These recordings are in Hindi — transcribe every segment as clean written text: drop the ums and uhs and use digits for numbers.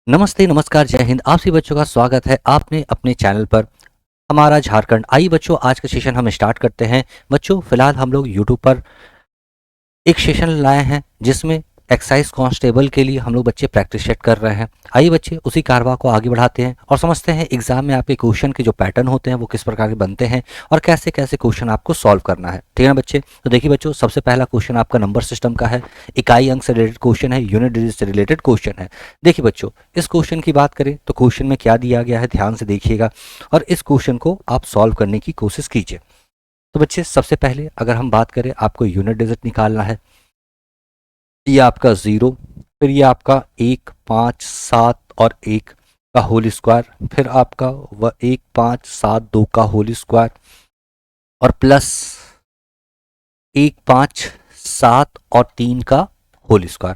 नमस्ते, नमस्कार, जय हिंद। आप सभी बच्चों का स्वागत है आपने अपने चैनल पर हमारा झारखंड। आइए बच्चों, आज का सेशन हम स्टार्ट करते हैं। बच्चों फिलहाल हम लोग यूट्यूब पर एक सेशन लाए हैं जिसमें एक्साइज कांस्टेबल के लिए हम लोग बच्चे प्रैक्टिस सेट कर रहे हैं। आइए बच्चे उसी कारवा को आगे बढ़ाते हैं और समझते हैं एग्जाम में आपके क्वेश्चन के जो पैटर्न होते हैं वो किस प्रकार के बनते हैं और कैसे कैसे क्वेश्चन आपको सॉल्व करना है। ठीक है ना बच्चे? तो देखिए बच्चों, सबसे पहला क्वेश्चन आपका नंबर सिस्टम का है, इकाई अंक से रिलेटेड क्वेश्चन है, यूनिट डिजिट से रिलेटेड क्वेश्चन है। देखिए बच्चों, इस क्वेश्चन की बात करें तो क्वेश्चन में क्या दिया गया है ध्यान से देखिएगा और इस क्वेश्चन को आप सॉल्व करने की कोशिश कीजिए। तो बच्चे सबसे पहले अगर हम बात करें, आपको यूनिट डिजिट निकालना है। ये आपका 0, फिर ये आपका 1, 5, 7 और 1 का होल स्क्वायर, फिर आपका 1, 5, 7, 2 का होल स्क्वायर और प्लस 1, 5, 7 और 3 का होल स्क्वायर।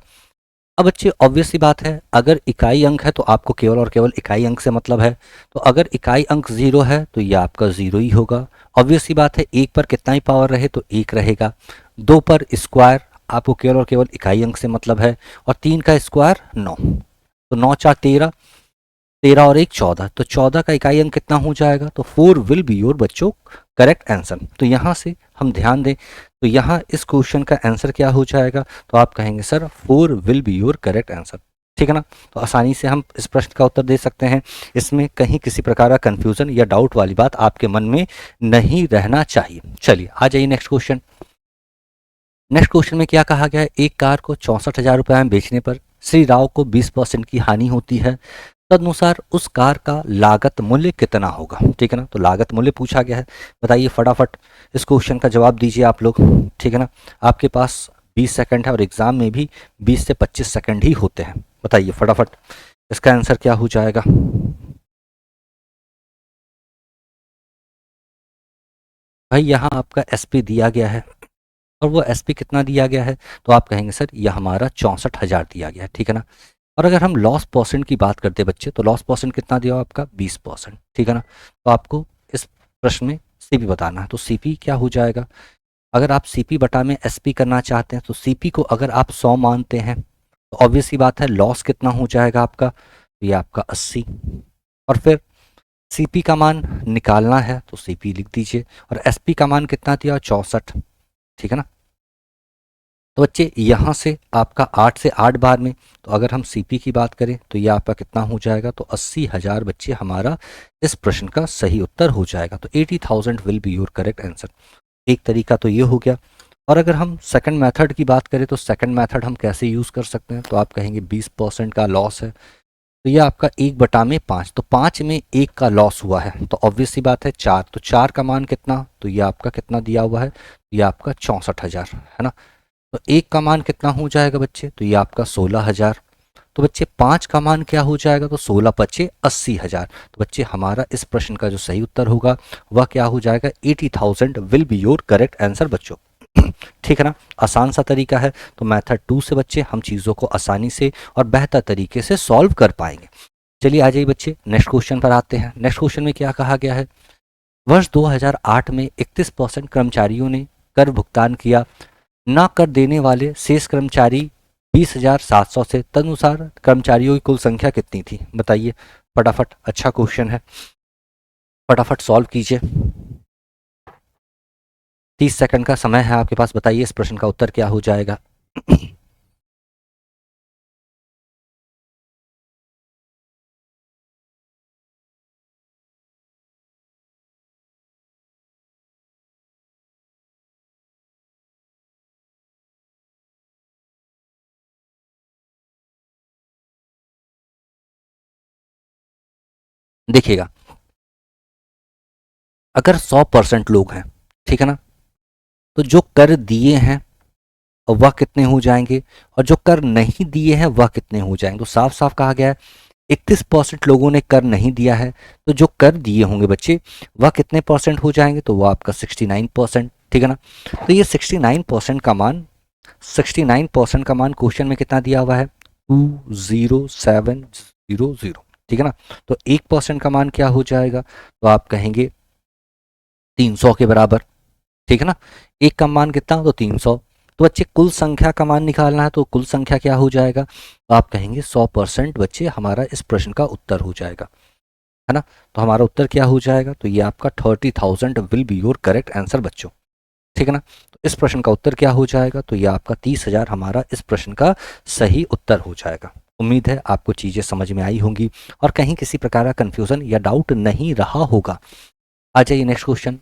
अब बच्चे ऑब्वियस सी बात है, अगर इकाई अंक है तो आपको केवल और केवल इकाई अंक से मतलब है। तो अगर इकाई अंक 0 है तो ये आपका 0 ही होगा। ऑब्वियस सी बात है, 1 पर कितना ही पावर रहे तो 1 रहेगा। 2 पर स्क्वायर आपको केवल और केवल इकाई अंक से मतलब है और 3 का स्क्वायर 9। तो 9 4 13, 13 और 1 14, तो 14 का इकाई अंक कितना हो जाएगा? तो 4 विल बी योर बच्चों करेक्ट आंसर। तो यहाँ से हम ध्यान दें तो यहाँ इस क्वेश्चन का आंसर क्या हो जाएगा? तो आप कहेंगे sir 4 will be your correct answer. ठीक है ना? तो आसानी से हम इस प्रश्न का उत्तर दे सकते हैं। इसमें कहीं किसी प्रकार का कंफ्यूजन या डाउट वाली बात आपके मन में नहीं रहना चाहिए। चलिए आ जाइए नेक्स्ट क्वेश्चन। नेक्स्ट क्वेश्चन में क्या कहा गया है? एक कार को 64,000 रुपये में बेचने पर श्री राव को 20% की हानि होती है। तदनुसार उस कार का लागत मूल्य कितना होगा? ठीक है ना? तो लागत मूल्य पूछा गया है। बताइए फटाफट इस क्वेश्चन का जवाब दीजिए आप लोग। ठीक है ना? आपके पास 20 सेकंड है और एग्जाम में भी 20 से 25 सेकंड ही होते हैं। बताइए फटाफट इसका आंसर क्या हो जाएगा? भाई यहाँ आपका एसपी दिया गया है और वो एसपी कितना दिया गया है? तो आप कहेंगे सर यह हमारा 64,000 दिया गया है। ठीक है ना? और अगर हम लॉस परसेंट की बात करते हैं बच्चे, तो लॉस परसेंट कितना दिया हुआ आपका? 20%। ठीक है ना? तो आपको इस प्रश्न में सीपी बताना है। तो सीपी क्या हो जाएगा? अगर आप सीपी बटा में एसपी करना चाहते हैं तो सीपी को अगर आप 100 मानते हैं तो ऑब्वियस सी बात है लॉस कितना हो जाएगा आपका? तो ये आपका 80। और फिर सीपी का मान निकालना है तो सीपी लिख दीजिए और एसपी का मान कितना दिया? 64। ठीक है ना? तो बच्चे यहाँ से आपका 8 से 8 बार में, तो अगर हम सीपी की बात करें तो ये आपका कितना हो जाएगा? तो 80,000 बच्चे हमारा इस प्रश्न का सही उत्तर हो जाएगा। तो 80,000 will be your correct answer. एक तरीका तो ये हो गया। और अगर हम सेकंड मेथड की बात करें तो सेकंड मेथड हम कैसे यूज़ कर सकते हैं? तो आप कहेंगे 20% का लॉस है तो ये आपका 1/5, तो 5 में 1 का लॉस हुआ है तो ऑब्वियस सी बात है 4, तो 4 का मान कितना? तो ये आपका कितना दिया हुआ है? ये आपका 64,000 है ना? तो 1 का मान कितना हो जाएगा बच्चे? तो ये आपका 16,000। तो बच्चे 5 का मान क्या हो जाएगा? तो 16 पच्चे 80,000। तो बच्चे हमारा इस प्रश्न का जो सही उत्तर होगा वह क्या हो जाएगा? 80,000 will be your correct answer बच्चों। ठीक है ना? आसान सा तरीका है। तो मेथड 2 से बच्चे हम चीज़ों को आसानी से और बेहतर तरीके से सॉल्व कर पाएंगे। चलिए आ जाइए बच्चे नेक्स्ट क्वेश्चन पर आते हैं। नेक्स्ट क्वेश्चन में क्या कहा गया है? वर्ष 2008 में 31% कर्मचारियों ने कर भुगतान किया। ना कर देने वाले शेष कर्मचारी 20,700 से। तदनुसार कर्मचारियों की कुल संख्या कितनी थी? बताइए फटाफट। अच्छा क्वेश्चन है, फटाफट सॉल्व कीजिए। 30 सेकंड का समय है आपके पास। बताइए इस प्रश्न का उत्तर क्या हो जाएगा? देखिएगा, अगर 100% लोग हैं, ठीक है ना, तो जो कर दिए हैं वह कितने हो जाएंगे और जो कर नहीं दिए हैं वह कितने हो जाएंगे? तो साफ साफ कहा गया है 31% लोगों ने कर नहीं दिया है, तो जो कर दिए होंगे बच्चे वह कितने परसेंट हो जाएंगे? तो वह आपका 69%। ठीक है ना? तो ये 69% का मान क्वेश्चन में कितना दिया हुआ है? 20700। ठीक है ना? तो 1% का मान क्या हो जाएगा? तो आप कहेंगे 300 के बराबर। ठीक है ना? एक का मान कितना? तो 300। तो बच्चे कुल संख्या का मान निकालना है, तो कुल संख्या क्या हो जाएगा, तो आप कहेंगे 100% बच्चे हमारा इस प्रश्न का उत्तर हो जाएगा, है ना। तो हमारा उत्तर क्या हो जाएगा, तो ये आपका 30,000 will be your correct answer बच्चों, ठीक है ना। तो इस प्रश्न का उत्तर क्या हो जाएगा, तो ये आपका 30,000 हमारा इस प्रश्न का सही उत्तर हो जाएगा। उम्मीद है आपको चीज़ें समझ में आई होंगी और कहीं किसी प्रकार का कन्फ्यूज़न या डाउट नहीं रहा होगा। आ जाइए नेक्स्ट क्वेश्चन।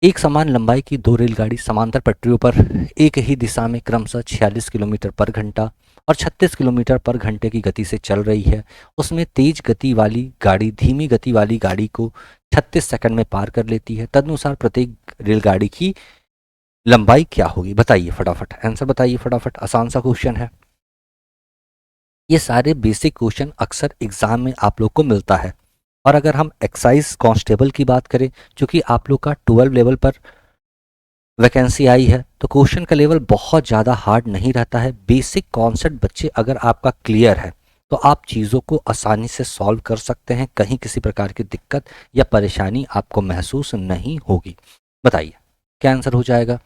एक समान लंबाई की दो रेलगाड़ी समांतर पटरियों पर एक ही दिशा में क्रमशः 46 किलोमीटर पर घंटा और 36 किलोमीटर पर घंटे की गति से चल रही है। उसमें तेज गति वाली गाड़ी धीमी गति वाली गाड़ी को 36 सेकंड में पार कर लेती है। तदनुसार प्रत्येक रेलगाड़ी की लंबाई क्या होगी, बताइए फटाफट, आंसर बताइए फटाफट, आसान सा क्वेश्चन है। ये सारे बेसिक क्वेश्चन अक्सर एग्जाम में आप लोग को मिलता है। और अगर हम एक्साइज कांस्टेबल की बात करें, जो कि आप लोग का 12 लेवल पर वैकेंसी आई है, तो क्वेश्चन का लेवल बहुत ज़्यादा हार्ड नहीं रहता है। बेसिक कॉन्सेप्ट बच्चे अगर आपका क्लियर है तो आप चीज़ों को आसानी से सॉल्व कर सकते हैं, कहीं किसी प्रकार की दिक्कत या परेशानी आपको महसूस नहीं होगी। बताइए क्या आंसर हो जाएगा।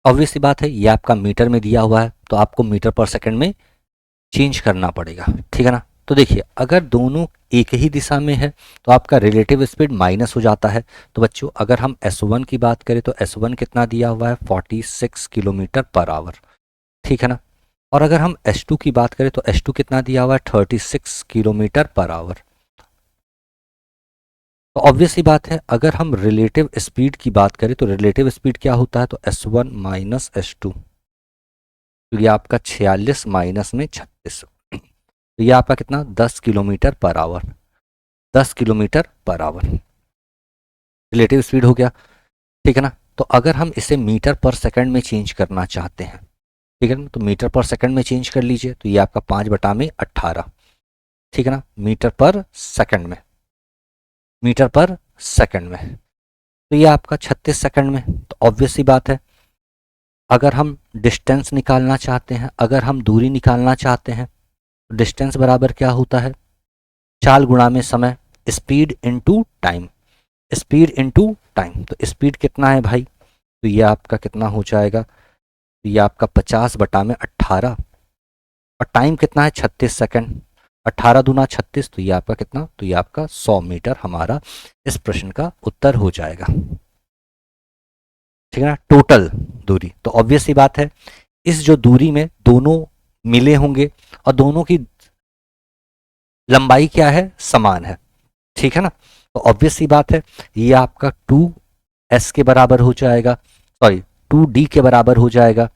ऑब्वियस सी बात है, ये आपका मीटर में दिया हुआ है तो आपको मीटर पर सेकंड में चेंज करना पड़ेगा, ठीक है ना। तो देखिए अगर दोनों एक ही दिशा में है तो आपका रिलेटिव स्पीड माइनस हो जाता है। तो बच्चों अगर हम S1 की बात करें तो S1 कितना दिया हुआ है, 46 किलोमीटर पर आवर, ठीक है ना। और अगर हम S2 की बात करें तो S2 कितना दिया हुआ है, 36 किलोमीटर पर आवर। तो ऑब्वियस सी बात है, अगर हम रिलेटिव स्पीड की बात करें तो रिलेटिव स्पीड क्या होता है, तो S1 माइनस S2, तो ये आपका 46 माइनस में 36, तो ये आपका कितना 10 kilometre per hour, 10 kilometre per hour relative speed हो गया, ठीक है ना। तो अगर हम इसे मीटर पर सेकंड में चेंज करना चाहते हैं, ठीक है ना, तो मीटर पर सेकंड में चेंज कर लीजिए, तो ये आपका 5/18, ठीक है ना, मीटर पर सेकंड में, मीटर पर सेकंड में, तो ये आपका 36 सेकंड में। तो ऑब्वियस सी बात है, अगर हम डिस्टेंस निकालना चाहते हैं, अगर हम दूरी निकालना चाहते हैं, तो डिस्टेंस बराबर क्या होता है, चाल गुणा में समय, speed into time, speed into time. तो स्पीड कितना है भाई, तो ये आपका कितना हो जाएगा, तो ये आपका 50/18, और टाइम कितना है 36 सेकंड, 18 दूना 36, तो ये आपका कितना, तो ये आपका 100 मीटर हमारा इस प्रश्न का उत्तर हो जाएगा, ठीक है ना, टोटल दूरी। तो ऑब्वियस सी बात है, इस जो दूरी में दोनों मिले होंगे और दोनों की लंबाई क्या है, समान है, ठीक है ना। तो ऑब्वियस सी बात है, ये आपका 2s के बराबर हो जाएगा, सॉरी 2d के बराबर हो जाएगा।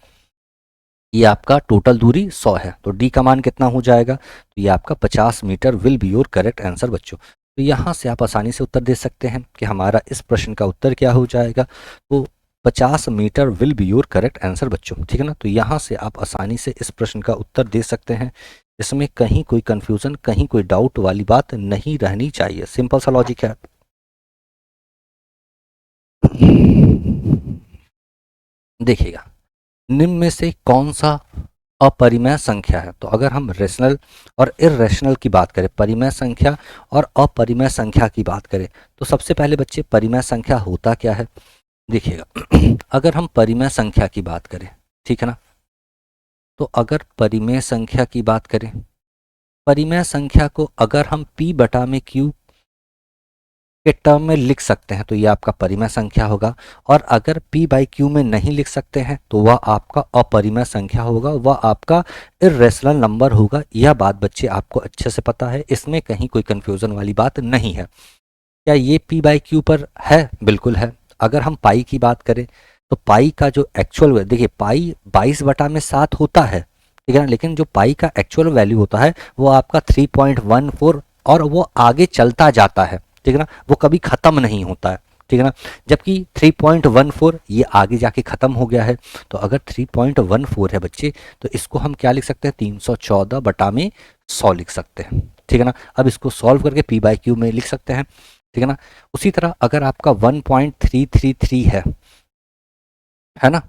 ये आपका टोटल दूरी 100 है, तो d का मान कितना हो जाएगा, तो ये आपका 50 metre will be your correct answer बच्चों। तो यहाँ से आप आसानी से उत्तर दे सकते हैं कि हमारा इस प्रश्न का उत्तर क्या हो जाएगा, तो 50 metre will be your correct answer बच्चों, ठीक है ना। तो यहाँ से आप आसानी से इस प्रश्न का उत्तर दे सकते हैं, इसमें कहीं कोई कंफ्यूजन, कहीं कोई डाउट वाली बात नहीं रहनी चाहिए, सिंपल सा लॉजिक है। देखिएगा, निम्न में से कौन सा अपरिमेय संख्या है, तो अगर हम रेशनल और इरेशनल की बात करें, परिमेय संख्या और अपरिमेय संख्या की बात करें, तो सबसे पहले बच्चे परिमेय संख्या होता क्या है, देखिएगा अगर हम परिमेय संख्या की बात करें, ठीक है ना, तो अगर परिमेय संख्या की बात करें, परिमेय संख्या को अगर हम p/q के टर्म में लिख सकते हैं तो ये आपका परिमेय संख्या होगा, और अगर p/q में नहीं लिख सकते हैं तो वह आपका अपरिमेय संख्या होगा, वह आपका इर्रेशनल नंबर होगा। यह बात बच्चे आपको अच्छे से पता है, इसमें कहीं कोई कंफ्यूजन वाली बात नहीं है। क्या ये p/q पर है, बिल्कुल है। अगर हम पाई की बात करें तो पाई का जो एक्चुअल, देखिए पाई 22/7 होता है, ठीक है ना, लेकिन जो पाई का एक्चुअल वैल्यू होता है वो आपका 3.14, और वो आगे चलता जाता है, ठीक है ना, वो कभी ख़त्म नहीं होता है, ठीक है ना। जबकि 3.14 ये आगे जाके ख़त्म हो गया है, तो अगर 3.14 है बच्चे, तो इसको हम क्या लिख सकते हैं, 314/100 लिख सकते हैं, ठीक है ना। अब इसको सॉल्व करके p/q में लिख सकते हैं, ठीक है ना। उसी तरह अगर आपका 1.333 है ना,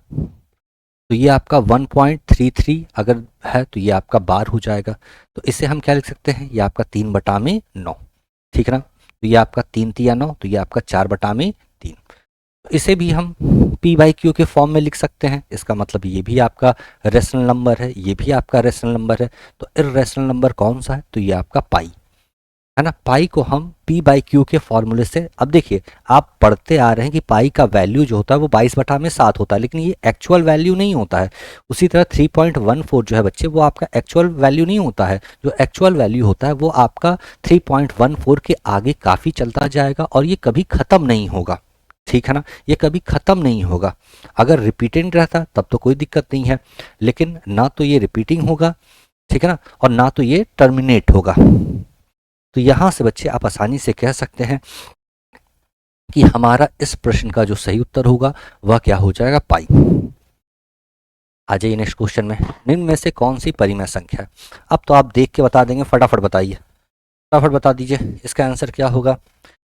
तो ये आपका 1.33 अगर है तो ये आपका बार हो जाएगा। तो इसे हम क्या लिख सकते हैं, ये आपका 3/9, ठीक है ना। तो ये आपका 3×3 = 9, तो ये आपका 4/3। तो इसे भी हम p/q के फॉर्म में लिख सकते हैं। इसका मतलब ये भी आपका रेशनल नंबर है, ये भी आपका रेशनल नंबर है। तो इर्रेशनल नंबर कौन सा है, तो ये आपका पाई है ना। पाई को हम p/q के फॉर्मूले से, अब देखिए आप पढ़ते आ रहे हैं कि पाई का वैल्यू जो होता है वो 22/7 होता है, लेकिन ये एक्चुअल वैल्यू नहीं होता है। उसी तरह 3.14 जो है बच्चे, वो आपका एक्चुअल वैल्यू नहीं होता है। जो एक्चुअल वैल्यू होता है वो आपका 3.14 के आगे काफ़ी चलता जाएगा और ये कभी ख़त्म नहीं होगा, ठीक है ना। ये कभी ख़त्म नहीं होगा। अगर रिपीटिंग रहता तब तो कोई दिक्कत नहीं है, लेकिन ना तो ये रिपीटिंग होगा, ठीक है ना, और ना तो ये टर्मिनेट होगा। तो यहाँ से बच्चे आप आसानी से कह सकते हैं कि हमारा इस प्रश्न का जो सही उत्तर होगा वह क्या हो जाएगा, पाई। आ जाइए नेक्स्ट क्वेश्चन में। निम्न में से कौन सी परिमेय संख्या है। अब तो आप देख के बता देंगे, फटाफट बताइए, फटाफट बता दीजिए इसका आंसर क्या होगा।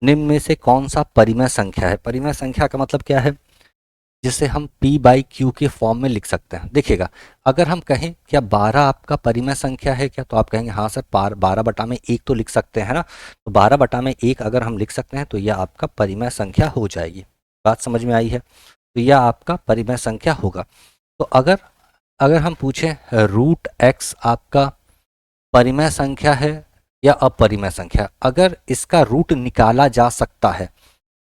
निम्न में से कौन सा परिमेय संख्या है। परिमेय संख्या का मतलब क्या है, जिसे हम p/q के फॉर्म में लिख सकते हैं। देखिएगा, अगर हम कहें क्या 12 आपका परिमेय संख्या है क्या, तो आप कहेंगे हाँ सर 12/1 तो लिख सकते हैं ना। तो 12/1 अगर हम लिख सकते हैं तो यह आपका परिमेय संख्या हो जाएगी। बात समझ में आई है। तो यह आपका परिमेय संख्या होगा। तो अगर अगर हम पूछें √x आपका परिमेय संख्या है या अपरिमेय संख्या, अगर इसका रूट निकाला जा सकता है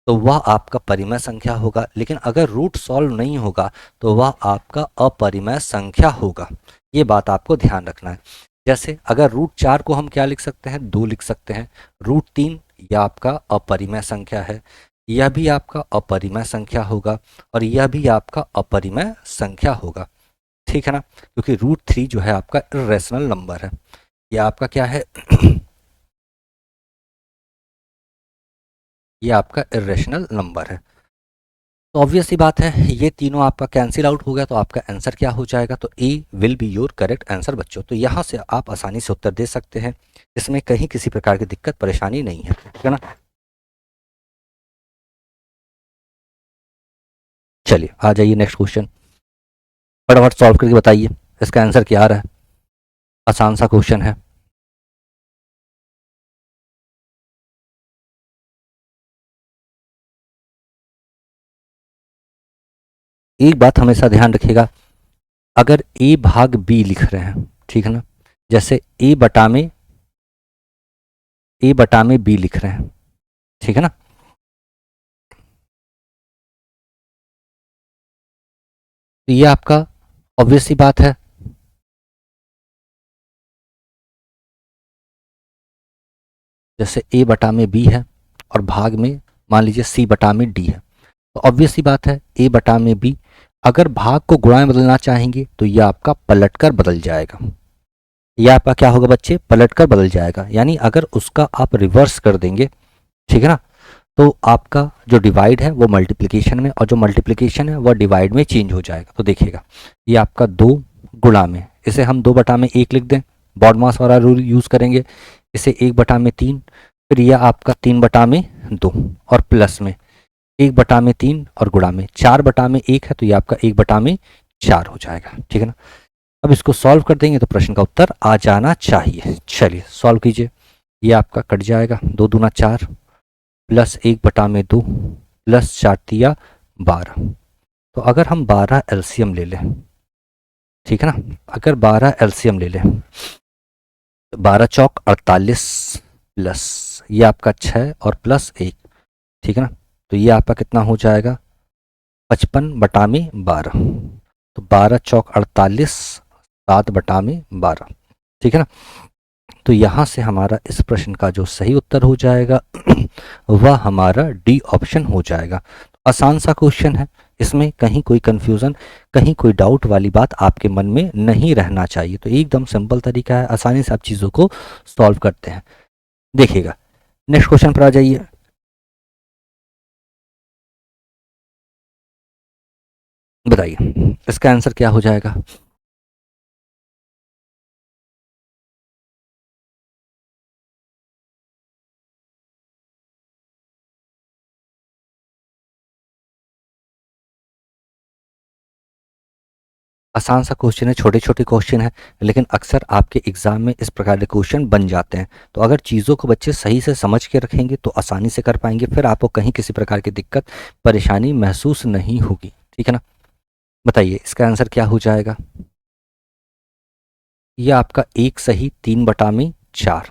तो वह आपका परिमेय संख्या होगा, लेकिन अगर रूट सॉल्व नहीं होगा तो वह आपका अपरिमेय संख्या होगा। ये बात आपको ध्यान रखना है। जैसे अगर √4 को हम क्या लिख सकते हैं, 2 लिख सकते हैं। √3 यह आपका अपरिमेय संख्या है, यह भी आपका अपरिमेय संख्या होगा, और यह भी आपका अपरिमेय संख्या होगा, ठीक है ना। क्योंकि √3 जो है आपका इर्रेशनल नंबर है। यह आपका क्या है ये आपका इर्रेशनल नंबर है। तो ऑब्वियस सी बात है, ये तीनों आपका कैंसिल आउट हो गया, तो आपका आंसर क्या हो जाएगा, तो A will be your correct answer बच्चों। तो यहाँ से आप आसानी से उत्तर दे सकते हैं, इसमें कहीं किसी प्रकार की दिक्कत परेशानी नहीं है, ठीक है ना। चलिए आ जाइए नेक्स्ट क्वेश्चन, फटाफट सॉल्व करके बताइए इसका आंसर क्या आ रहा है। आसान सा क्वेश्चन है। एक बात हमेशा ध्यान रखिएगा, अगर a/b लिख रहे हैं, ठीक है ना, जैसे a/b लिख रहे हैं, ठीक है ना, तो ये आपका ऑब्वियस सी बात है। जैसे a/b है और भाग में मान लीजिए c/d है, तो ऑब्वियस सी बात है a/b, अगर भाग को गुणा में बदलना चाहेंगे तो यह आपका पलटकर बदल जाएगा। यह आपका क्या होगा बच्चे, पलटकर बदल जाएगा। यानी अगर उसका आप रिवर्स कर देंगे, ठीक है ना, तो आपका जो डिवाइड है वो मल्टीप्लिकेशन में, और जो मल्टीप्लिकेशन है वह डिवाइड में चेंज हो जाएगा। तो देखिएगा, ये आपका 2 गुणा में, इसे हम 2/1 लिख दें, बॉड मास वाला रूल यूज़ करेंगे। इसे 1/3, फिर यह आपका 3/2, और प्लस में 1/3 और गुणा में 4/1 है, तो ये आपका 1/4 हो जाएगा, ठीक है ना। अब इसको सॉल्व कर देंगे तो प्रश्न का उत्तर आ जाना चाहिए। चलिए सॉल्व कीजिए। ये आपका कट जाएगा, 2×2 = 4, प्लस 1/2 प्लस 4×3 = 12। तो अगर हम 12 एलसीएम ले लें, ठीक है ना, अगर 12 एलसीएम ले लें, 12×4 = 48, प्लस ये आपका 6 और प्लस 1, ठीक है ना। तो ये आपका कितना हो जाएगा, 55/12। तो 12×4 = 48, 7/12, ठीक है ना। तो यहाँ से हमारा इस प्रश्न का जो सही उत्तर हो जाएगा वह हमारा डी ऑप्शन हो जाएगा। आसान सा क्वेश्चन है, इसमें कहीं कोई कंफ्यूजन, कहीं कोई डाउट वाली बात आपके मन में नहीं रहना चाहिए। तो एकदम सिंपल तरीका है, आसानी से आप चीज़ों को सॉल्व करते हैं। देखिएगा, नेक्स्ट क्वेश्चन पर आ जाइए। बताइए इसका आंसर क्या हो जाएगा। आसान सा क्वेश्चन है, छोटे छोटे क्वेश्चन है, लेकिन अक्सर आपके एग्जाम में इस प्रकार के क्वेश्चन बन जाते हैं। तो अगर चीज़ों को बच्चे सही से समझ के रखेंगे तो आसानी से कर पाएंगे, फिर आपको कहीं किसी प्रकार की दिक्कत परेशानी महसूस नहीं होगी। ठीक है ना। बताइए इसका आंसर क्या हो जाएगा। ये आपका 1 सही 3/4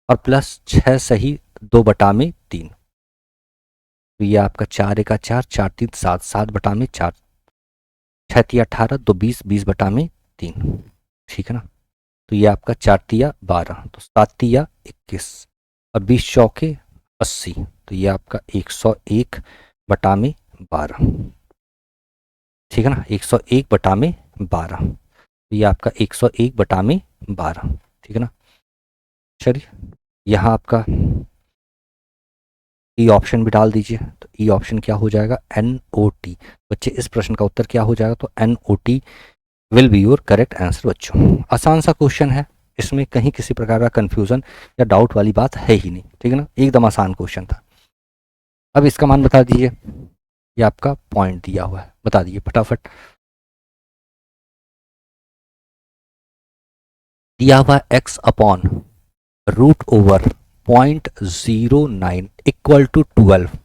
और प्लस 6 सही 2/3। तो ये आपका 4 × 1 = 4, 4 × 3 = 7, 7/4, 6 × 3 = 18, 2 20, 20/3। ठीक है ना। तो ये आपका 4 × 3 = 12, तो 7 × 3 = 21 और 20 × 4 = 80। तो ये आपका 101/12। ठीक है ना, 101/12। तो ये आपका 101/12। ठीक है ना। चलिए यहाँ आपका ई ऑप्शन भी डाल दीजिए। तो ई ऑप्शन क्या हो जाएगा, NOT। बच्चे इस प्रश्न का उत्तर क्या हो जाएगा, तो NOT will be your correct answer. बच्चों आसान सा क्वेश्चन है, इसमें कहीं किसी प्रकार का कंफ्यूजन या डाउट वाली बात है ही नहीं। ठीक है ना, एकदम आसान क्वेश्चन था। अब इसका मान बता दीजिए। ये आपका पॉइंट दिया हुआ है, बता दीजिए फटाफट। दिया हुआ x/√/0.09 = 12।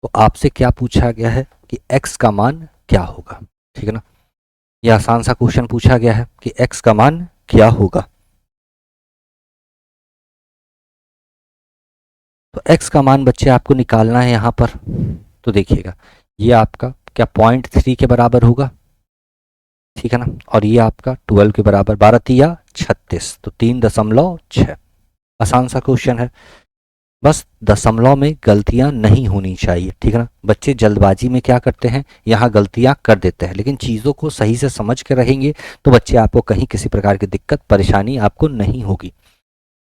तो आपसे क्या पूछा गया है कि x का मान क्या होगा। ठीक है ना, यह आसान सा क्वेश्चन पूछा गया है कि x का मान क्या होगा। तो x का मान बच्चे आपको निकालना है यहाँ पर। तो देखिएगा ये आपका क्या 0.3 के बराबर होगा। ठीक है ना, और ये आपका 12 के बराबर, 12×3 = 36, तो 3.6। आसान सा क्वेश्चन है, बस दशमलव में गलतियां नहीं होनी चाहिए। ठीक है ना, बच्चे जल्दबाजी में क्या करते हैं, यहाँ गलतियां कर देते हैं, लेकिन चीज़ों को सही से समझ के रहेंगे तो बच्चे आपको कहीं किसी प्रकार की दिक्कत परेशानी आपको नहीं होगी।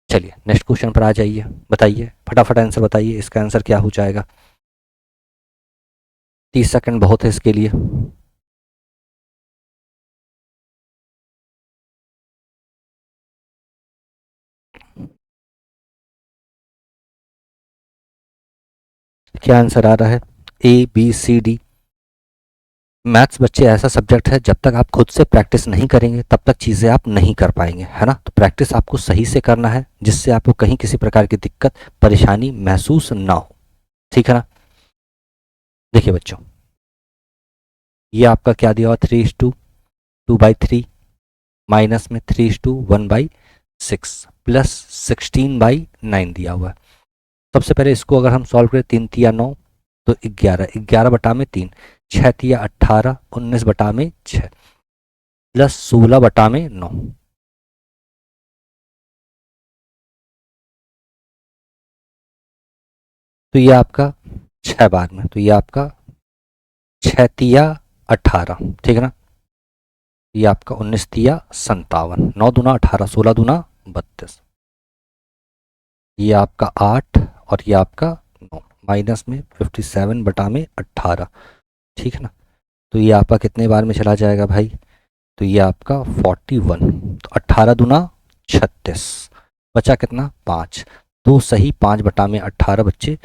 चलिए नेक्स्ट क्वेश्चन पर आ जाइए। बताइए फटाफट आंसर बताइए, इसका आंसर क्या हो जाएगा। 30 सेकंड बहुत है इसके लिए। क्या आंसर आ रहा है, ABCD। मैथ्स बच्चे ऐसा सब्जेक्ट है, जब तक आप खुद से प्रैक्टिस नहीं करेंगे तब तक चीज़ें आप नहीं कर पाएंगे, है ना। तो प्रैक्टिस आपको सही से करना है, जिससे आपको कहीं किसी प्रकार की दिक्कत परेशानी महसूस ना हो। ठीक है ना। देखिए बच्चों, ये आपका क्या दिया हुआ, 3:2/3, माइनस में 3:1/6 प्लस 16/9 दिया हुआ है। सबसे पहले इसको अगर हम सॉल्व करें, 3 × 3 = 9, तो 11, 11/3, 6 × 3 = 18, 19/6 प्लस 16/9। तो ये आपका 6 बार में, तो ये आपका 6 × 3 = 18। ठीक है ना, ये आपका 19 × 3 = 57, 9×2 = 18, 16×2 = 32, ये आपका 8 और ये आपका 9, माइनस में 57/18। ठीक है ना, तो ये आपका कितने बार में चला जाएगा भाई, तो ये आपका 41, तो 18×2 = 36, बचा कितना 5। 2 सही 5/18 बच्चे,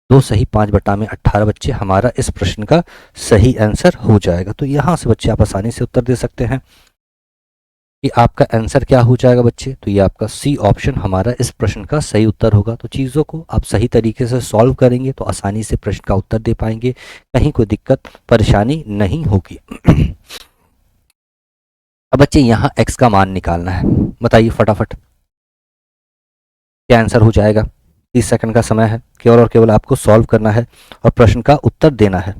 2 सही 5/18 बच्चे हमारा इस प्रश्न का सही आंसर हो जाएगा। तो यहाँ से बच्चे आप आसानी से उत्तर दे सकते हैं कि आपका आंसर क्या हो जाएगा बच्चे, तो ये आपका सी ऑप्शन हमारा इस प्रश्न का सही उत्तर होगा। तो चीज़ों को आप सही तरीके से सॉल्व करेंगे तो आसानी से प्रश्न का उत्तर दे पाएंगे, कहीं कोई दिक्कत परेशानी नहीं होगी। अब बच्चे यहाँ x का मान निकालना है, बताइए फटाफट क्या आंसर हो जाएगा। 30 सेकंड का समय है, केवल और केवल आपको सॉल्व करना है और प्रश्न का उत्तर देना है।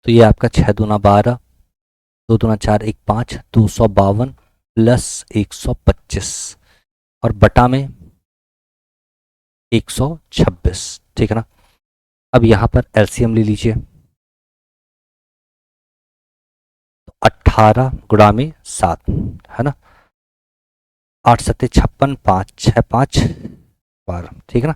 तो ये आपका 6×2 = 12, 2×4 = 5, 252 प्लस 125 और बटा में 126। ठीक है ना, अब यहाँ पर एलसीएम ले लीजिए। 18 गुणा में 7 है ना, 8 सत्ते 56, 5 6 5 12, ठीक है ना।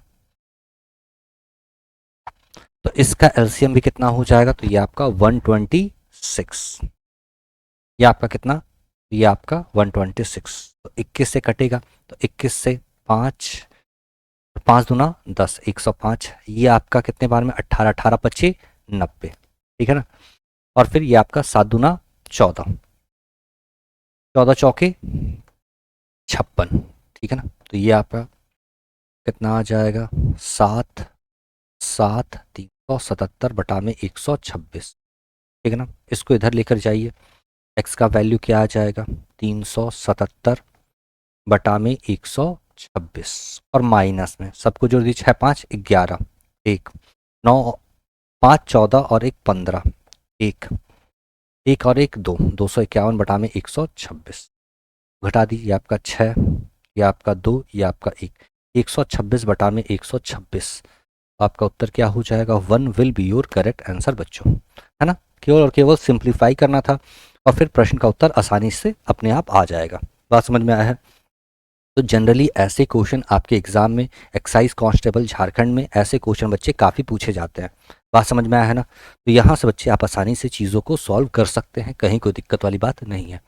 तो इसका एलसीएम भी कितना हो जाएगा, तो ये आपका 126, ये आपका कितना, ये आपका 126। तो 21 से कटेगा, तो 21 से 5, 5 दूना 10, 105। ये आपका कितने बार में, 18, 18 25 90, ठीक है ना। और फिर ये आपका 7 दूना 14, 14 चौके 56, ठीक है ना। तो ये आपका कितना आ जाएगा, 7 7 377 बटा में 126, ठीक है ना। इसको इधर लेकर जाइए, एक्स का वैल्यू क्या आ जाएगा, 377 बटा में 126, और माइनस में सबको जोड़ दीजिए, 6 5 11, 1 9 5 14 और 1 15, 1 1 और 1 2, 251 बटा में 126, घटा दीजिए, आपका 6, ये आपका 2, ये आपका 1, 126 बटा में 126। आपका उत्तर क्या हो जाएगा, 1 will be your correct answer बच्चों, है ना। केवल और केवल सिंप्लीफाई करना था और फिर प्रश्न का उत्तर आसानी से अपने आप आ जाएगा। बात समझ में आया है। तो जनरली ऐसे क्वेश्चन आपके एग्जाम में, एक्साइज कांस्टेबल झारखंड में ऐसे क्वेश्चन बच्चे काफ़ी पूछे जाते हैं। बात समझ में आया है ना। तो यहाँ से बच्चे आप आसानी से चीज़ों को सॉल्व कर सकते हैं, कहीं कोई दिक्कत वाली बात नहीं है।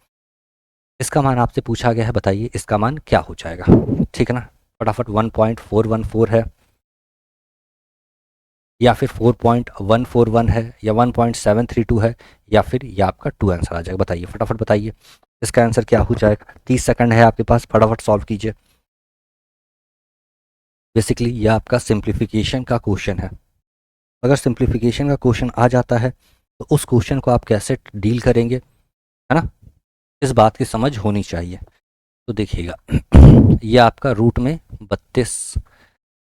इसका मान आपसे पूछा गया है, बताइए इसका मान क्या हो जाएगा, ठीक है ना। फटाफट 1.414 है, या फिर 4.141 है, या 1.732 है, या फिर ये आपका 2 आंसर आ जाएगा। बताइए फटाफट बताइए इसका आंसर क्या हो जाएगा। 30 सेकंड है आपके पास, फटाफट सॉल्व कीजिए। बेसिकली ये आपका सिंप्लीफिकेशन का क्वेश्चन है। अगर सिंप्लीफिकेशन का क्वेश्चन आ जाता है तो उस क्वेश्चन को आप कैसे डील करेंगे, है ना, इस बात की समझ होनी चाहिए। तो देखिएगा ये आपका रूट में 32,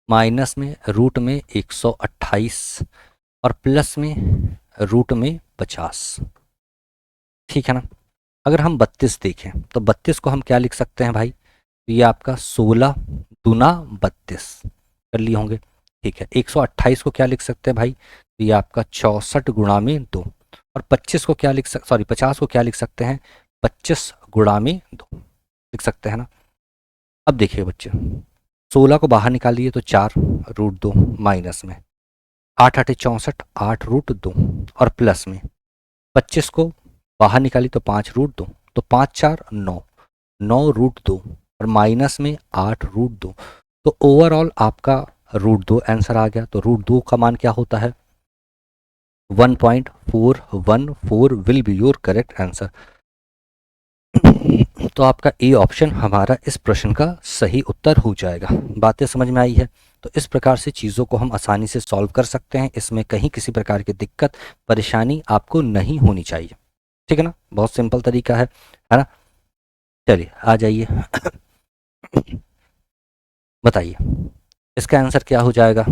माइनस में रूट में 128 और प्लस में रूट में 50, ठीक है ना। अगर हम 32 देखें तो 32 को हम क्या लिख सकते हैं भाई, तो ये आपका 16 दूना 32 कर लिए होंगे, ठीक है। 128 को क्या लिख सकते हैं भाई, तो ये आपका 64 गुणा में 2, और 25 को क्या लिख सकते, सॉरी 50 को क्या लिख सकते हैं, 25 गुणा में 2 लिख सकते हैं ना। अब देखिए बच्चे, 16 को बाहर निकालिए तो 4 रूट 2, माइनस में 8 8 64, 8 रूट 2, और प्लस में 25 को बाहर निकाली तो 5 रूट 2, तो 5 4 9, 9 रूट 2, और माइनस में 8 रूट 2। तो ओवरऑल आपका रूट 2 आंसर आ गया। तो रूट 2 का मान क्या होता है, 1.414 will be your correct answer. तो आपका ए ऑप्शन हमारा इस प्रश्न का सही उत्तर हो जाएगा। बातें समझ में आई है। तो इस प्रकार से चीज़ों को हम आसानी से सॉल्व कर सकते हैं, इसमें कहीं किसी प्रकार की दिक्कत परेशानी आपको नहीं होनी चाहिए, ठीक है ना। बहुत सिंपल तरीका है ना। चलिए आ जाइए बताइए इसका आंसर क्या हो जाएगा,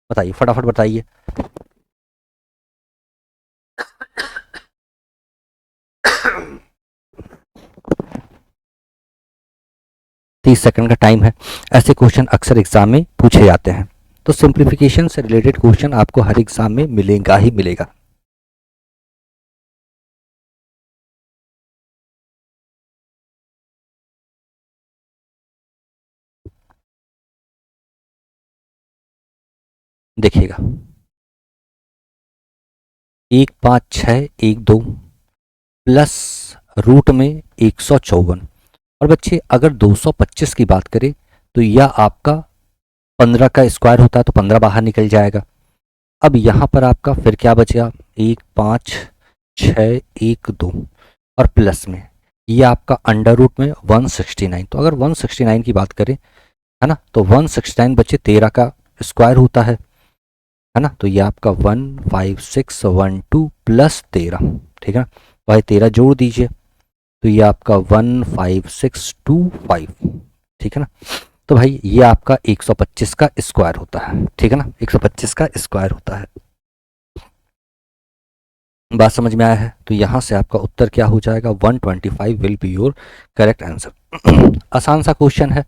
बताइए फटाफट बताइए। 30 सेकंड का टाइम है। ऐसे क्वेश्चन अक्सर एग्जाम में पूछे जाते हैं, तो सिंप्लीफिकेशन से रिलेटेड क्वेश्चन आपको हर एग्जाम में मिलेगा ही मिलेगा। देखिएगा 1 5 6 1 2 प्लस रूट में 154, और बच्चे अगर 225 की बात करें तो यह आपका 15 का स्क्वायर होता है, तो 15 बाहर निकल जाएगा। अब यहाँ पर आपका फिर क्या बचेगा, 1 5 6 1 2, और प्लस में ये आपका अंडर रूट में 169। तो अगर 169 की बात करें, है ना, तो 169 बच्चे 13 का स्क्वायर होता है ना। तो ये आपका 15612 प्लस 13, ठीक है ना। भाई 13 जोड़ दीजिए, तो ये आपका 15625, ठीक है ना। तो भाई ये आपका 125 का स्क्वायर होता है, ठीक है ना, 125 का स्क्वायर होता है। बात समझ में आया है। तो यहाँ से आपका उत्तर क्या हो जाएगा, 125 will be your correct answer. आसान सा क्वेश्चन है,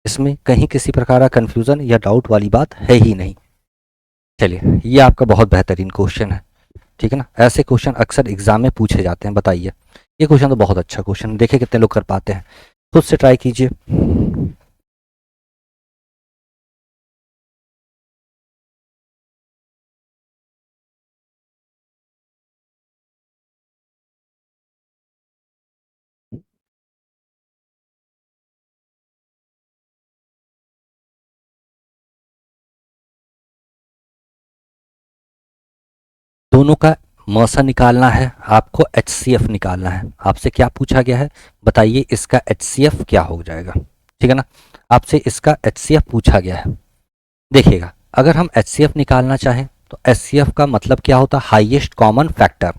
इसमें कहीं किसी प्रकार का कंफ्यूजन या डाउट वाली बात है ही नहीं। चलिए ये आपका बहुत बेहतरीन क्वेश्चन है, ठीक है ना। ऐसे क्वेश्चन अक्सर एग्जाम में पूछे जाते हैं। बताइए, ये क्वेश्चन तो बहुत अच्छा क्वेश्चन है, देखिए कितने लोग कर पाते हैं। खुद से ट्राई कीजिए। दोनों का मौसा निकालना है, आपको एचसीएफ निकालना है। आपसे क्या पूछा गया है, बताइए इसका एचसीएफ क्या हो जाएगा। ठीक है ना, आपसे इसका एचसीएफ पूछा गया है। देखिएगा, अगर हम एचसीएफ निकालना चाहें तो एचसीएफ का मतलब क्या होता है, highest common factor.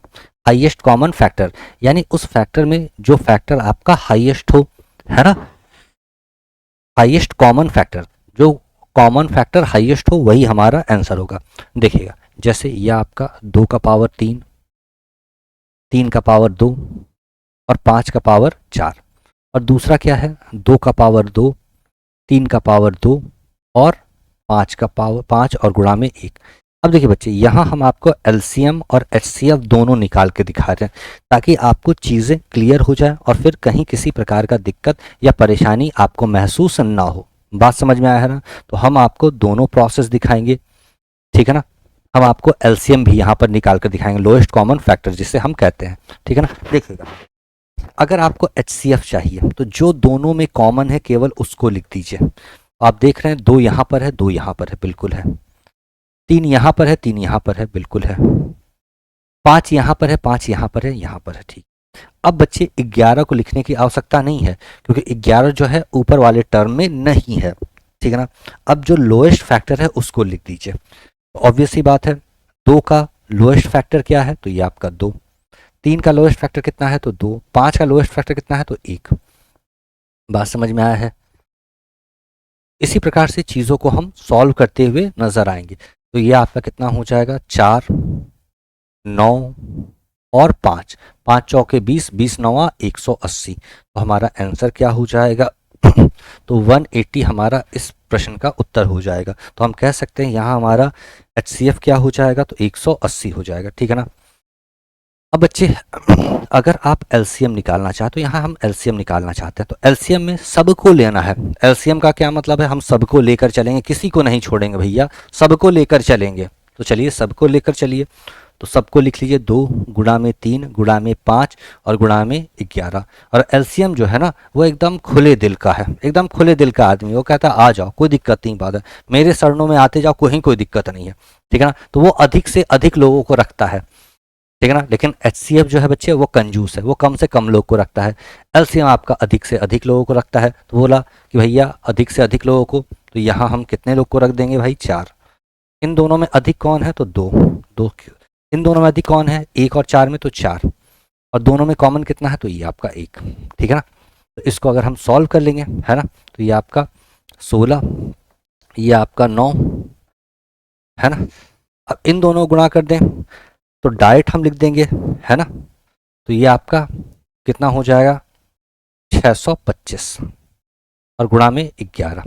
Highest common factor यानी उस फैक्टर में जो फैक्टर आपका हाईएस्ट हो, है ना। हाईएस्ट कॉमन फैक्टर, जो कॉमन फैक्टर हाईएस्ट हो वही हमारा आंसर होगा। देखिएगा, जैसे यह आपका 2 का पावर 3, 3 का पावर 2 और 5 का पावर 4। और दूसरा क्या है, 2 का पावर 2, 3 का पावर 2 और 5 और गुणा में 1। अब देखिए बच्चे, यहाँ हम आपको एलसीएम और एचसीएफ दोनों निकाल के दिखा रहे हैं ताकि आपको चीज़ें क्लियर हो जाए और फिर कहीं किसी प्रकार का दिक्कत या परेशानी आपको महसूस ना हो। बात समझ में आया है ना। तो हम आपको दोनों प्रोसेस दिखाएंगे, ठीक है ना। हम आपको एलसीएम भी यहाँ पर निकाल कर दिखाएंगे, लोएस्ट कॉमन फैक्टर जिसे हम कहते हैं। ठीक है ना, देखिएगा, अगर आपको एचसीएफ चाहिए तो जो दोनों में कॉमन है केवल उसको लिख दीजिए। आप देख रहे हैं 2 यहाँ पर है, 2 यहाँ पर है, बिल्कुल है। 3 यहाँ पर है, 3 यहाँ पर है, बिल्कुल है। 5 यहाँ पर है, 5 यहाँ पर है, यहाँ पर है, ठीक। अब बच्चे 11 को लिखने की आवश्यकता नहीं है क्योंकि 11 जो है ऊपर वाले टर्म में नहीं है। ठीक है ना। अब जो लोएस्ट फैक्टर है उसको लिख दीजिए। ऑब्वियस सी बात है, 2 का लोएस्ट फैक्टर क्या है, तो ये आपका 2। 3 का लोएस्ट फैक्टर कितना है, तो 2। 5 का लोएस्ट फैक्टर कितना है, तो 1। बात समझ में आया है। इसी प्रकार से चीज़ों को हम सॉल्व करते हुए नजर आएंगे। तो ये आपका कितना हो जाएगा, 4, 9 और 5। 5 चौके 20, 20 नौवा 180। तो हमारा आंसर क्या हो जाएगा तो 180 हमारा इस प्रश्न का उत्तर हो जाएगा। तो हम कह सकते हैं यहाँ हमारा एचसीएफ क्या हो जाएगा, तो 180 हो जाएगा। ठीक है ना। अब बच्चे, अगर आप एलसीएम निकालना चाहते तो यहाँ हम एलसीएम निकालना चाहते हैं तो एलसीएम में सबको लेना है। एलसीएम का क्या मतलब है, हम सबको लेकर चलेंगे, किसी को नहीं छोड़ेंगे भैया, सबको लेकर चलेंगे। तो चलिए सबको लेकर चलिए। तो सबको लिख लीजिए, 2 गुणा में 3 गुणा में 5 और गुणा में 11। और एलसीएम जो है ना वो एकदम खुले दिल का है, एकदम खुले दिल का आदमी। वो कहता है आ जाओ, कोई दिक्कत नहीं, बात है मेरे शरणों में आते जाओ, कोई दिक्कत नहीं है। ठीक है ना। तो वो अधिक से अधिक लोगों को रखता है। ठीक है ना। लेकिन एचसीएफ जो है बच्चे वो कंजूस है, वो कम से कम लोग को रखता है। एलसीएम आपका अधिक से अधिक लोगों को रखता है। तो बोला कि भैया अधिक से अधिक लोगों को, तो यहाँ हम कितने लोग को रख देंगे भाई, 4। इन दोनों में अधिक कौन है, तो 2। 2, इन दोनों में अधिक कौन है, 1 और 4 में, तो 4। और दोनों में कॉमन कितना है, तो ये आपका 1। ठीक है ना। तो इसको अगर हम सॉल्व कर लेंगे, है ना, तो ये आपका 16, ये आपका 9, है ना। अब इन दोनों गुणा कर दें तो डायरेक्ट हम लिख देंगे, है ना। तो ये आपका कितना हो जाएगा, 625 और गुणा में 11।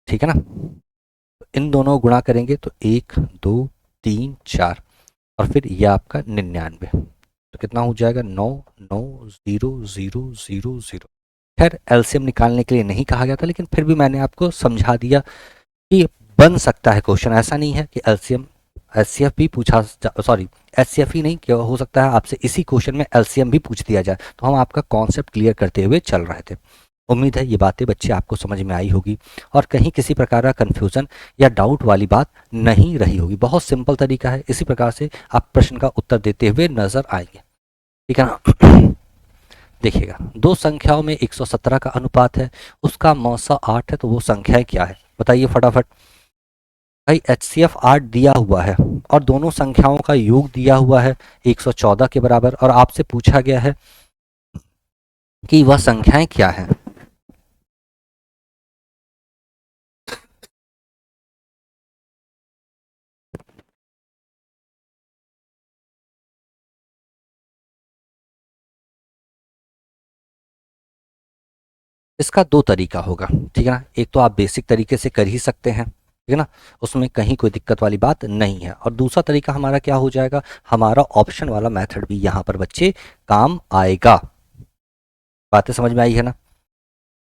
ठीक है ना। इन दोनों गुणा करेंगे तो 1, 2, 3, 4 और फिर ये आपका 99। तो कितना हो जाएगा, 9, 9, 0, 0, 0, 0। खैर एलसीएम निकालने के लिए नहीं कहा गया था, लेकिन फिर भी मैंने आपको समझा दिया कि बन सकता है क्वेश्चन। ऐसा नहीं है कि एलसीएम एचसीएफ भी पूछा, सॉरी एचसीएफ ही नहीं, क्या हो सकता है आपसे इसी क्वेश्चन में एलसीएम भी पूछ दिया जाए। तो हम आपका कॉन्सेप्ट क्लियर करते हुए चल रहे थे। उम्मीद है ये बातें बच्चे आपको समझ में आई होगी और कहीं किसी प्रकार का कन्फ्यूज़न या डाउट वाली बात नहीं रही होगी। बहुत सिंपल तरीका है, इसी प्रकार से आप प्रश्न का उत्तर देते हुए नजर आएंगे। ठीक है ना। देखिएगा, दो संख्याओं में 117 का अनुपात है, उसका मौसा 8 है, तो वो संख्याएं क्या है, बताइए फटाफट। भाई एचसीएफ 8 दिया हुआ है और दोनों संख्याओं का योग दिया हुआ है 114 के बराबर, और आपसे पूछा गया है कि वह संख्याएं क्या हैं। इसका दो तरीका होगा। ठीक है ना। एक तो आप बेसिक तरीके से कर ही सकते हैं, ठीक है ना, उसमें कहीं कोई दिक्कत वाली बात नहीं है। और दूसरा तरीका हमारा क्या हो जाएगा, हमारा ऑप्शन वाला मेथड भी यहाँ पर बच्चे काम आएगा। बातें समझ में आई है ना।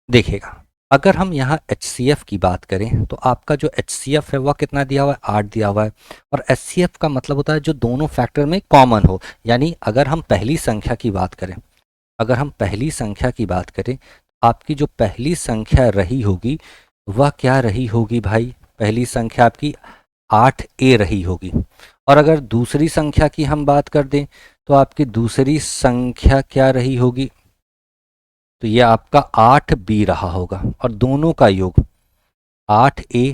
देखिएगा, अगर हम यहाँ HCF की बात करें तो आपका जो HCF है वह कितना दिया हुआ है, 8 दिया हुआ है। और HCF का मतलब होता है जो दोनों फैक्टर में कॉमन हो, यानी अगर हम पहली संख्या की बात करें, अगर हम पहली संख्या की बात करें, आपकी जो पहली संख्या रही होगी वह क्या रही होगी भाई, पहली संख्या आपकी 8A रही होगी। और अगर दूसरी संख्या की हम बात कर दें तो आपकी दूसरी संख्या क्या रही होगी, तो ये आपका 8B रहा होगा। और दोनों का योग 8A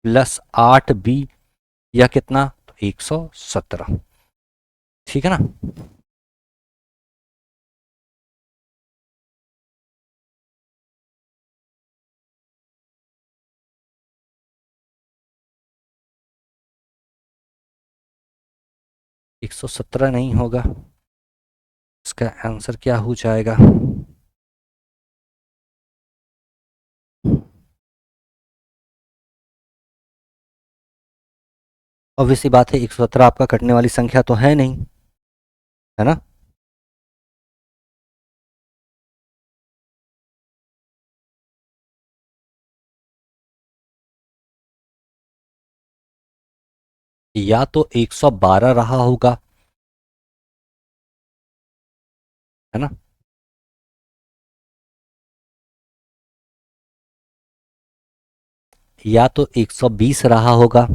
प्लस 8B या कितना, तो 117। ठीक है ना। 117 नहीं होगा, इसका आंसर क्या हो जाएगा, ऑब्वियसली बात है 117 आपका कटने वाली संख्या तो है नहीं, है ना। या तो 112 रहा होगा, है ना, या तो 120 रहा होगा।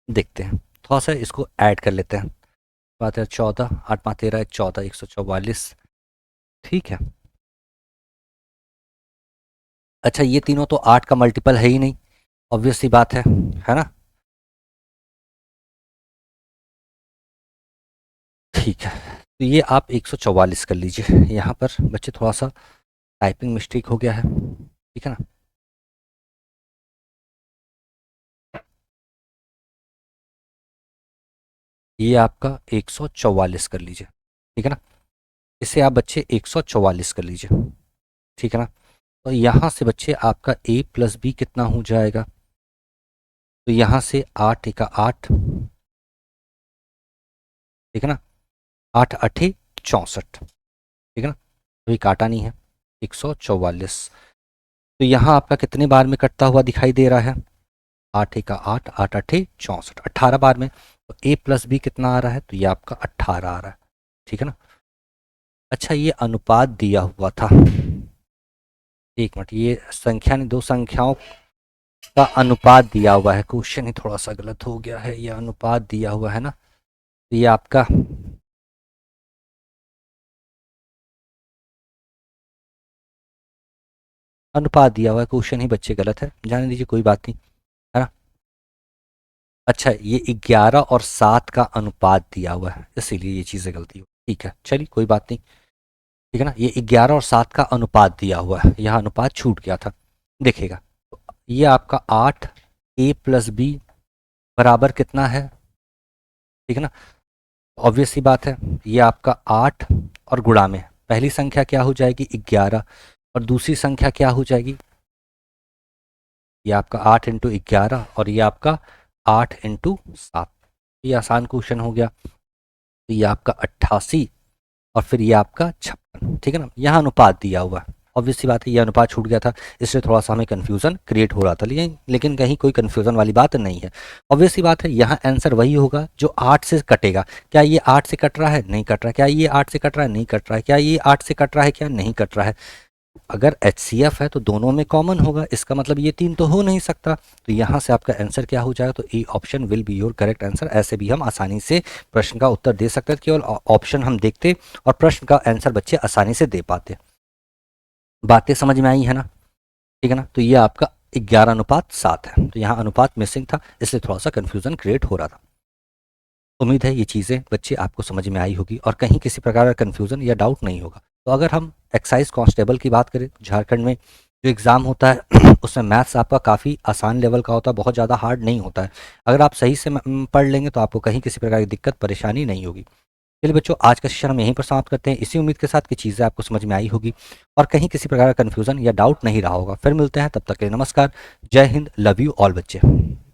देखते हैं, थोड़ा सा इसको ऐड कर लेते हैं। बात है 14, 8 5 13 14, 144। ठीक है। अच्छा, ये तीनों तो 8 का मल्टीपल है ही नहीं, ऑब्वियस सी बात है ना। ठीक है, तो ये आप 144 कर लीजिए। यहाँ पर बच्चे थोड़ा सा टाइपिंग मिस्टेक हो गया है, ठीक है ना। ये आपका 144 कर लीजिए, ठीक है ना। इसे आप बच्चे 144 कर लीजिए, ठीक है ना। तो यहाँ से बच्चे आपका A प्लस बी कितना हो जाएगा, तो यहाँ से 8 का 8, ठीक है ना, 8 8 64, ठीक है ना। तो ये काटा नहीं है, 144। तो यहाँ आपका कितने बार में कटता हुआ दिखाई दे रहा है, 8 का 8, 8 8 64, 18 बार में। तो A प्लस बी कितना आ रहा है, तो ये आपका 18 आ रहा है, ठीक है ना। अच्छा, ये अनुपात दिया हुआ था, एक मिनट, ये संख्या ने दो संख्याओं का अनुपात दिया हुआ है, क्वेश्चन ही थोड़ा सा गलत हो गया है, ये अनुपात दिया हुआ है ना। तो ये आपका अनुपात दिया हुआ है, क्वेश्चन ही बच्चे गलत है, जाने दीजिए कोई बात नहीं, है ना। अच्छा, ये 11 और 7 का अनुपात दिया हुआ है, इसीलिए ये चीज़ें गलती हो, ठीक है, चलिए कोई बात नहीं, ठीक है ना। ये 11 और 7 का अनुपात दिया हुआ है, यहाँ अनुपात छूट गया था, देखिएगा। ये आपका 8A प्लस बी बराबर कितना है, ठीक है ना। ऑब्वियस सी बात है, ये आपका 8 और गुणा में पहली संख्या क्या हो जाएगी, 11, और दूसरी संख्या क्या हो जाएगी, ये आपका 8 इंटू 11 और ये आपका 8 इंटू 7। ये आसान क्वेश्चन हो गया। तो ये आपका 88 और फिर ये आपका 56, ठीक है ना। यहाँ अनुपात दिया हुआ है, ऑब्वियस सी बात है, ये अनुपात छूट गया था, इसलिए थोड़ा सा हमें कन्फ्यूज़न क्रिएट हो रहा था, लेकिन कहीं कोई कन्फ्यूज़न वाली बात नहीं है। ऑब्वियस सी बात है, यहाँ आंसर वही होगा जो 8 से कटेगा। क्या ये 8 से कट रहा है, नहीं कट रहा है। क्या ये 8 से कट रहा है, नहीं कट रहा है। क्या ये 8 से कट रहा है, क्या नहीं कट रहा है। अगर HCF है तो दोनों में कॉमन होगा, इसका मतलब ये तीन तो हो नहीं सकता। तो यहाँ से आपका आंसर क्या हो जाएगा, तो A option will be your correct answer. ऐसे भी हम आसानी से प्रश्न का उत्तर दे सकते हैं, केवल ऑप्शन हम देखते और प्रश्न का आंसर बच्चे आसानी से दे पाते। बातें समझ में आई है ना, ठीक है ना। तो ये आपका 11:7 है, तो यहाँ अनुपात मिसिंग था, इसलिए थोड़ा सा कन्फ्यूज़न क्रिएट हो रहा था। उम्मीद है ये चीज़ें बच्चे आपको समझ में आई होगी और कहीं किसी प्रकार का कन्फ्यूज़न या डाउट नहीं होगा। तो अगर हम एक्साइज कांस्टेबल की बात करें, झारखंड में जो एग्ज़ाम होता है उसमें मैथ्स आपका काफ़ी आसान लेवल का होता है, बहुत ज़्यादा हार्ड नहीं होता है। अगर आप सही से पढ़ लेंगे तो आपको कहीं किसी प्रकार की दिक्कत परेशानी नहीं होगी। चलिए बच्चों, आज का सेशन हम यहीं पर समाप्त करते हैं, इसी उम्मीद के साथ कि चीज़ें आपको समझ में आई होगी और कहीं किसी प्रकार का कन्फ्यूज़न या डाउट नहीं रहा होगा। फिर मिलते हैं, तब तक के लिए नमस्कार, जय हिंद, लव यू ऑल बच्चे।